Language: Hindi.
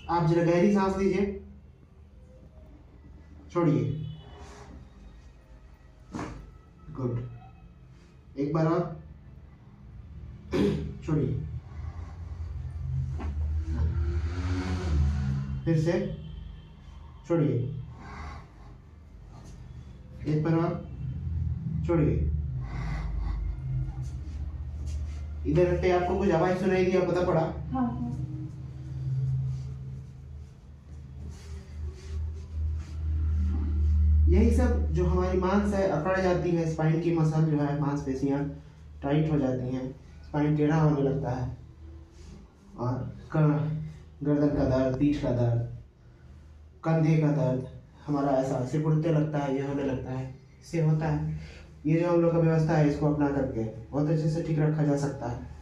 आप जरा गहरी सांस लीजिए, छोड़िए। गुड। एक बार और, छोड़िए। फिर से छोड़िए। एक बार और, छोड़िए। इधर रखते आपको कुछ आवाज सुनाई दी, पता पड़ा? हाँ। यही सब जो हमारी मांस है अकड़ जाती है, स्पाइन की मसल जो है, मांसपेशियां टाइट हो जाती हैं, स्पाइन टेढ़ा होने लगता है, और गर्दन का दर्द, पीठ का दर्द, कंधे का दर्द, हमारा ऐसा सिकुड़ते लगता है, ये होने लगता है, इससे होता है। ये जो हम लोग का व्यवस्था है, इसको अपना करके बहुत अच्छे से ठीक रखा जा सकता है।